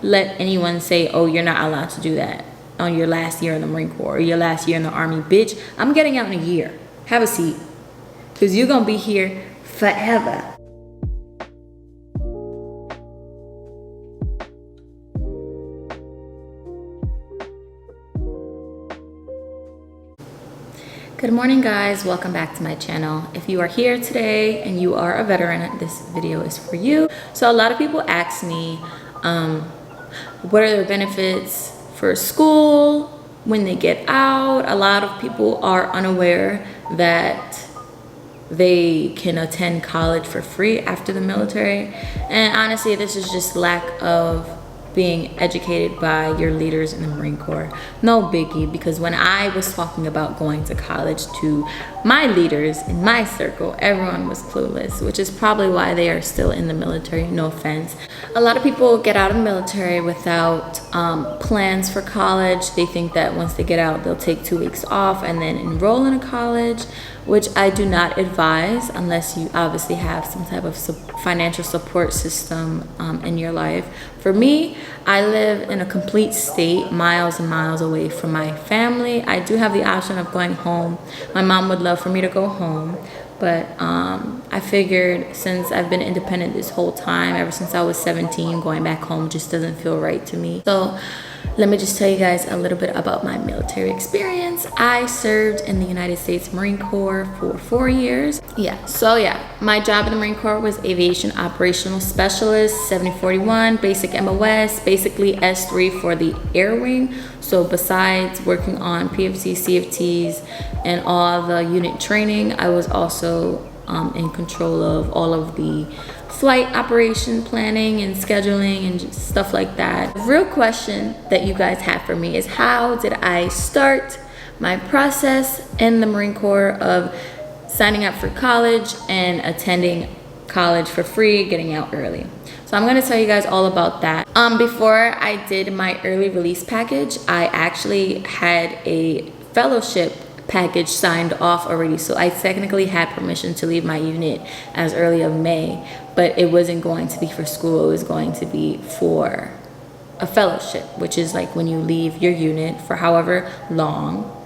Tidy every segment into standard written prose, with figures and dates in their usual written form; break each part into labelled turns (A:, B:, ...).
A: let anyone say, oh, you're not allowed to do that on your last year in the Marine Corps or your last year in the Army. Bitch, I'm getting out in a year. Have a seat. Because you're going to be here forever. Good morning, guys. Welcome back to my channel. If you are here today and you are a veteran, this video is for you. So a lot of people ask me, what are their benefits for school when they get out? A lot of people are unaware that they can attend college for free after the military. And honestly, this is just lack of being educated by your leaders in the Marine Corps. No biggie, because when I was talking about going to college to my leaders in my circle, everyone was clueless, which is probably why they are still in the military, no offense. A lot of people get out of the military without plans for college. They think that once they get out, they'll take 2 weeks off and then enroll in a college, which I do not advise unless you obviously have some type of financial support system in your life. For me, I live in a complete state, miles and miles away from my family. I do have the option of going home. My mom would love for me to go home, but I figured since I've been independent this whole time, ever since I was 17, going back home just doesn't feel right to me. So let me just tell you guys a little bit about my military experience. I served in the United States Marine Corps for 4 years. My job in the Marine Corps was Aviation Operational Specialist, 7041, basic MOS, basically S3 for the air wing. So besides working on PFC, CFTs, and all the unit training, I was also in control of all of the flight operation planning and scheduling and just stuff like that. The real question that you guys have for me is, how did I start my process in the Marine Corps of signing up for college and attending college for free, getting out early? So I'm gonna tell you guys all about that. Before I did my early release package, I actually had a fellowship package signed off already, so I technically had permission to leave my unit as early as May, but it wasn't going to be for school. It was going to be for a fellowship, which is like when you leave your unit for however long,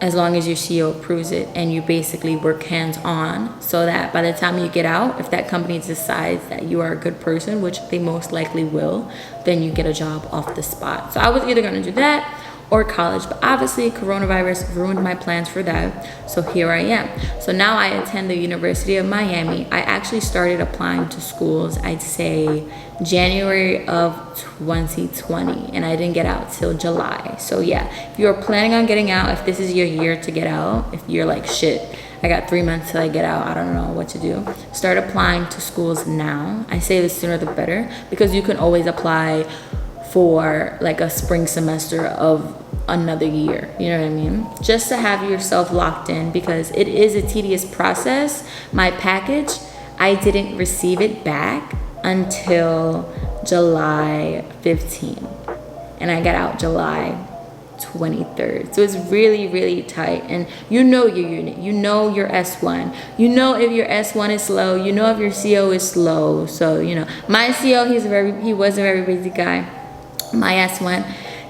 A: as long as your CO approves it, and you basically work hands-on, so that by the time you get out, if that company decides that you are a good person, which they most likely will, then you get a job off the spot. So I was either gonna do that or college, but obviously coronavirus ruined my plans for that, so here I am. So now I attend the University of Miami. I actually started applying to schools, I'd say January of 2020, and I didn't get out till July. So yeah, if you're planning on getting out, if this is your year to get out, if you're like, shit, I got 3 months till I get out, I don't know what to do, start applying to schools now. I say the sooner the better, because you can always apply for like a spring semester of another year, you know what I mean? Just to have yourself locked in, because it is a tedious process. My package, I didn't receive it back until July 15th, and I got out July 23rd. So it's really, really tight. And you know your unit, you know your S1, you know if your S1 is slow, you know if your CO is slow. So you know, my CO, he was a very busy guy. My S1,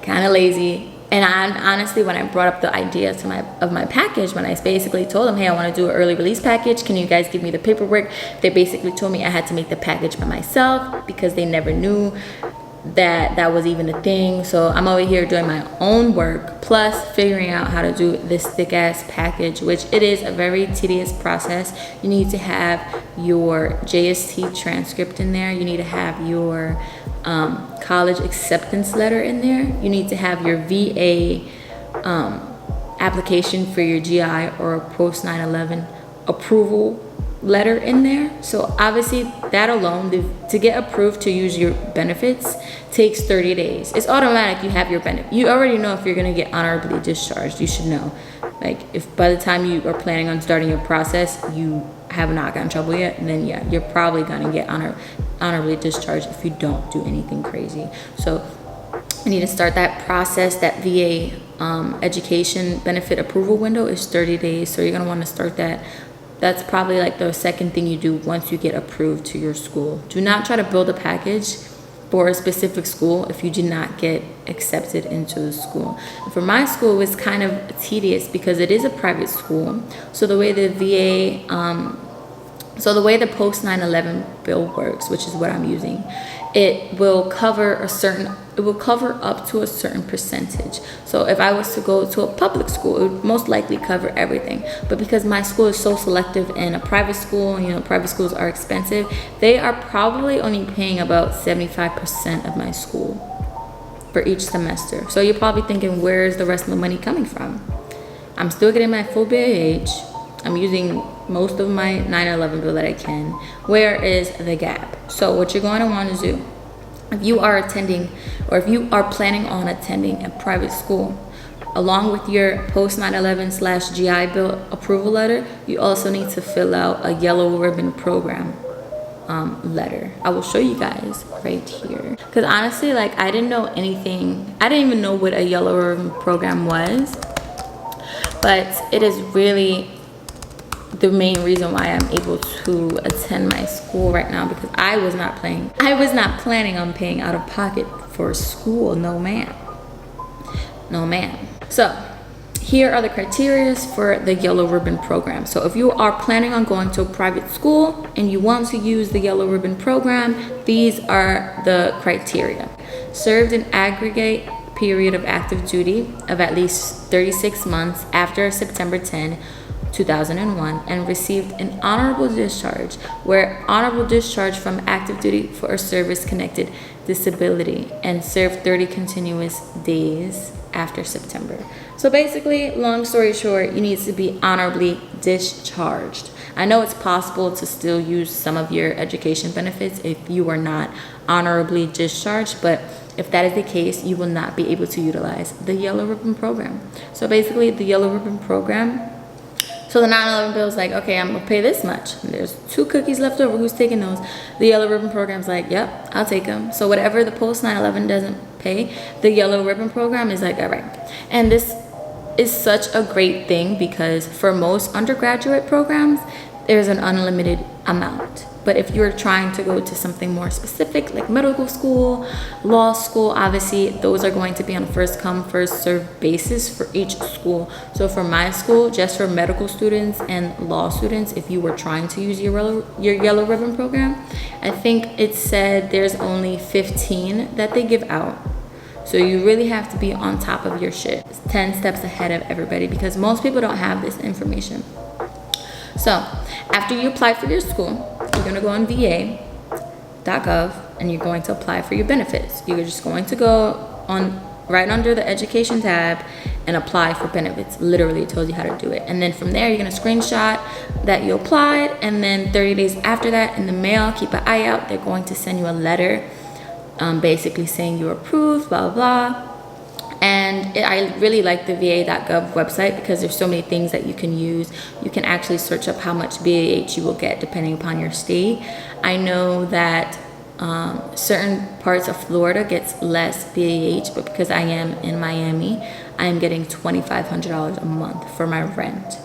A: kind of lazy. And I honestly, when I brought up the idea of my package, when I basically told them, hey, I want to do an early release package, can you guys give me the paperwork? They basically told me I had to make the package by myself, because they never knew that that was even a thing. So I'm over here doing my own work, plus figuring out how to do this thick ass package, which it is a very tedious process. You need to have your JST transcript in there. You need to have your college acceptance letter in there. You need to have your VA application for your GI or post 9/11 approval letter in there. So obviously that alone, to get approved to use your benefits, takes 30 days. It's automatic. You have your benefit. You already know if you're going to get honorably discharged. You should know, like, if by the time you are planning on starting your process you have not gotten in trouble yet, then yeah, you're probably going to get honorably discharged if you don't do anything crazy. So you need to start that process. That VA education benefit approval window is 30 days, so you're going to want to start that. That's probably like the second thing you do once you get approved to your school. Do not try to build a package for a specific school if you did not get accepted into the school. And for my school, it was kind of tedious because it is a private school. So the way the VA, so the way the post 9/11 bill works, which is what I'm using, it will cover up to a certain percentage. So if I was to go to a public school, it would most likely cover everything. But because my school is so selective in a private school, you know, private schools are expensive, they are probably only paying about 75% of my school for each semester. So you're probably thinking, where's the rest of the money coming from? I'm still getting my full BAH. I'm using most of my 9/11 bill that I can. Where is the gap? So what you're going to want to do, if you are attending or if you are planning on attending a private school, along with your post 9/11/GI Bill approval letter, you also need to fill out a yellow ribbon program letter. I will show you guys right here. Because honestly, like, I didn't know anything. I didn't even know what a yellow ribbon program was. But it is really the main reason why I'm able to attend my school right now, because I was not planning on paying out of pocket for school. No ma'am. No ma'am. So here are the criteria for the yellow ribbon program. So if you are planning on going to a private school and you want to use the yellow ribbon program, these are the criteria. Served an aggregate period of active duty of at least 36 months after September 10, 2001, and received an honorable discharge, where honorable discharge from active duty for a service-connected disability, and served 30 continuous days after September. So basically, long story short, you need to be honorably discharged. I know it's possible to still use some of your education benefits if you are not honorably discharged, but if that is the case, you will not be able to utilize the yellow ribbon program. So basically, the yellow ribbon program, so the 9/11 bill is like, okay, I'm gonna pay this much. And there's 2 cookies left over. Who's taking those? The yellow ribbon program's like, yep, I'll take them. So whatever the post 9/11 doesn't pay, the yellow ribbon program is like, all right. And this is such a great thing because for most undergraduate programs, there's an unlimited amount. But if you're trying to go to something more specific, like medical school, law school, obviously those are going to be on a first come, first served basis for each school. So for my school, just for medical students and law students, if you were trying to use your yellow ribbon program, I think it said there's only 15 that they give out. So you really have to be on top of your shit, 10 steps ahead of everybody, because most people don't have this information. So after you apply for your school, you're going to go on va.gov and you're going to apply for your benefits. You're just going to go on right under the education tab and apply for benefits. Literally, it tells you how to do it. And then from there, you're going to screenshot that you applied, and then 30 days after that in the mail, keep an eye out. They're going to send you a letter basically saying you're approved, blah, blah, blah. And I really like the va.gov website because there's so many things that you can use. You can actually search up how much BAH you will get depending upon your state. I know that certain parts of Florida gets less BAH, but because I am in Miami, I am getting $2,500 a month for my rent.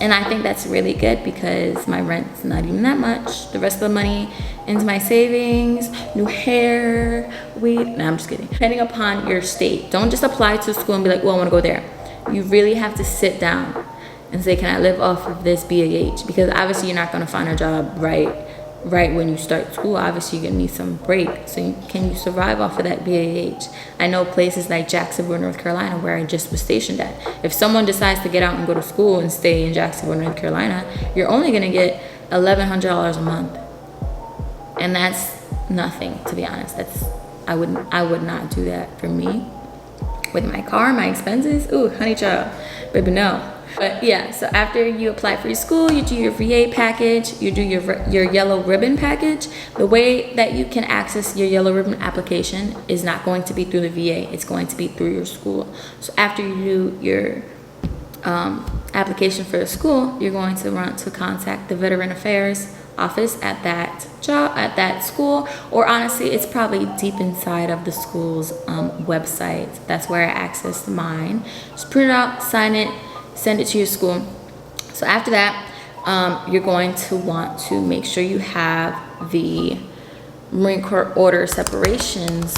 A: And I think that's really good because my rent's not even that much. The rest of the money into my savings, new hair, weed. No, I'm just kidding. Depending upon your state, don't just apply to school and be like, well, I want to go there. You really have to sit down and say, can I live off of this BAH? Because obviously you're not going to find a job right when you start school. Obviously you're gonna need some break. So can you survive off of that BAH? I know places like Jacksonville, North Carolina, where I just was stationed at. If someone decides to get out and go to school and stay in Jacksonville, North Carolina, you're only gonna get $1,100 a month, and that's nothing, to be honest. I would not do that for me with my car, my expenses. Ooh, honey child, baby, no. But yeah, so after you apply for your school, you do your VA package, you do your yellow ribbon package. The way that you can access your yellow ribbon application is not going to be through the VA, it's going to be through your school. So after you do your application for the school, you're going to want to contact the Veteran Affairs office at that school, or honestly, it's probably deep inside of the school's website. That's where I accessed mine. Just print it out, sign it, send it to your school. So after that, you're going to want to make sure you have the Marine Corps Order Separations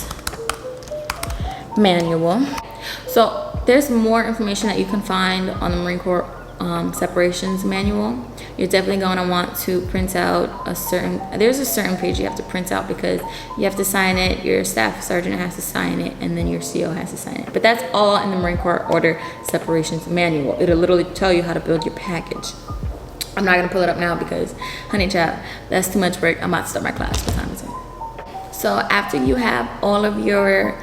A: Manual. So there's more information that you can find on the Marine Corps Separations Manual. You're definitely going to want to print out there's a certain page you have to print out because you have to sign it, your staff sergeant has to sign it, and then your CO has to sign it. But that's all in the Marine Corps Order Separations Manual. It'll literally tell you how to build your package. I'm not going to pull it up now because, honey child, that's too much work. I'm about to start my class for time. So after you have all of your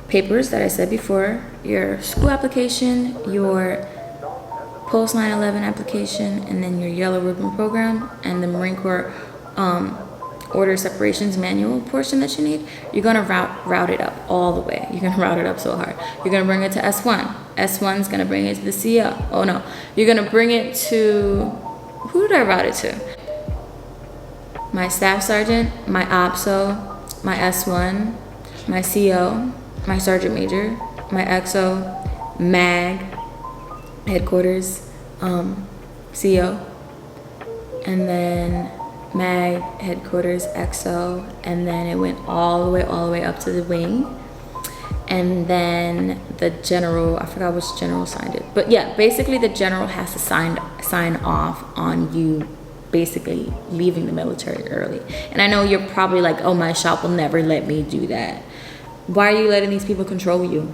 A: papers that I said before, your school application, your post 9/11 application, and then your yellow ribbon program, and the Marine Corps Order Separations Manual portion that you need, you're gonna route it up all the way. You're gonna route it up so hard. You're gonna bring it to S1. S1's gonna bring it to the CO. Oh no, you're gonna bring it to, who did I route it to? My staff sergeant, my OPSO, my S1, my CO, my sergeant major, my XO, MAG, headquarters, CO, and then MAG, headquarters, XO, and then it went all the way up to the wing. And then the general, I forgot which general signed it, but yeah, basically the general has to sign off on you basically leaving the military early. And I know you're probably like, oh, my shop will never let me do that. Why are you letting these people control you?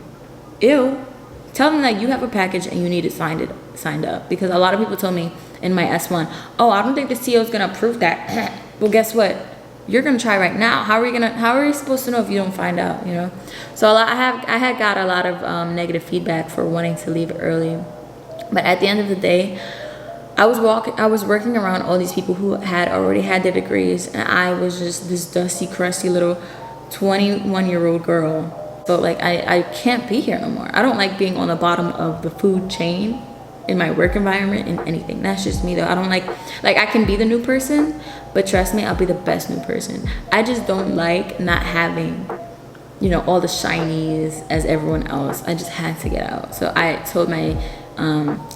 A: Ew. Tell them that you have a package and you need it signed up. Because a lot of people told me in my S1, oh, I don't think the CO is gonna approve that. Well, guess what? You're gonna try right now. How are you supposed to know if you don't find out, you know? So I had got a lot of negative feedback for wanting to leave early. But at the end of the day, I was working around all these people who had already had their degrees, and I was just this dusty, crusty little 21-year-old girl. So like I can't be here no more. I don't like being on the bottom of the food chain in my work environment in anything. That's just me though. I don't like I can be the new person, but trust me, I'll be the best new person. I just don't like not having, you know, all the shinies as everyone else. I just had to get out. So I told my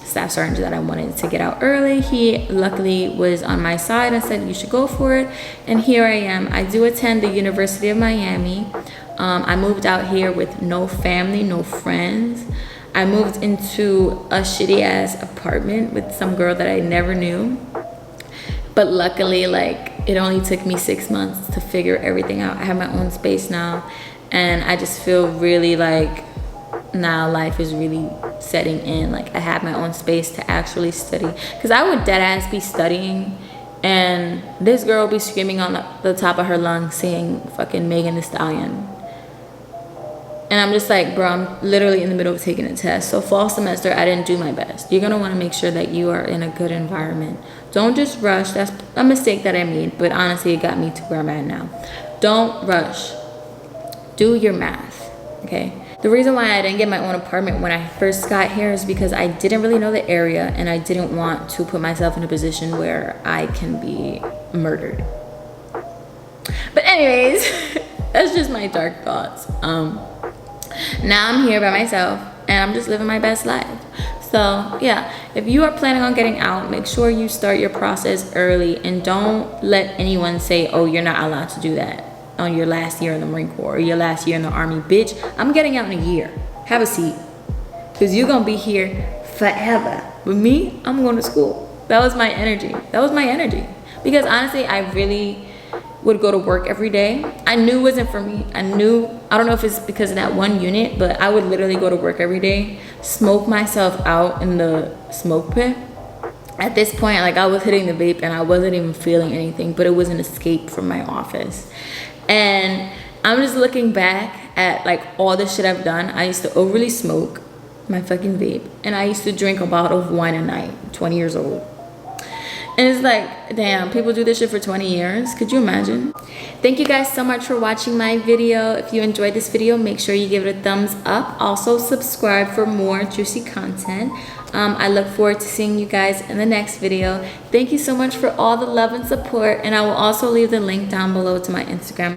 A: staff sergeant that I wanted to get out early. He luckily was on my side and said you should go for it, and here I am. I do attend the University of Miami. I moved out here with no family, no friends. I moved into a shitty ass apartment with some girl that I never knew, but luckily like it only took me 6 months to figure everything out. I have my own space now, and I just feel really like now life is really setting in. Like I have my own space to actually study, because I would dead ass be studying and this girl be screaming on the top of her lungs saying fucking Megan Thee Stallion, and I'm just like, bro, I'm literally in the middle of taking a test. So fall semester I didn't do my best. You're gonna want to make sure that you are in a good environment. Don't just rush. That's a mistake that I made, but honestly it got me to where I'm at now. Don't rush. Do your math, okay? The reason why I didn't get my own apartment when I first got here is because I didn't really know the area, and I didn't want to put myself in a position where I can be murdered. But anyways, that's just my dark thoughts. Now I'm here by myself and I'm just living my best life. So yeah, if you are planning on getting out, make sure you start your process early, and don't let anyone say, oh, you're not allowed to do that on your last year in the Marine Corps or your last year in the Army. Bitch, I'm getting out in a year. Have a seat, because you're gonna be here forever. With me, I'm going to school. That was my energy. Because honestly, I really would go to work every day. I knew it wasn't for me. I don't know if it's because of that one unit, but I would literally go to work every day, smoke myself out in the smoke pit. At this point, like I was hitting the vape and I wasn't even feeling anything, but it was an escape from my office. And I'm just looking back at like all the shit I've done. I used to overly smoke my fucking vape, and I used to drink a bottle of wine a night, 20 years old. And it's like, damn, people do this shit for 20 years. Could you imagine? Thank you guys so much for watching my video. If you enjoyed this video, make sure you give it a thumbs up. Also subscribe for more juicy content. I look forward to seeing you guys in the next video. Thank you so much for all the love and support. And I will also leave the link down below to my Instagram.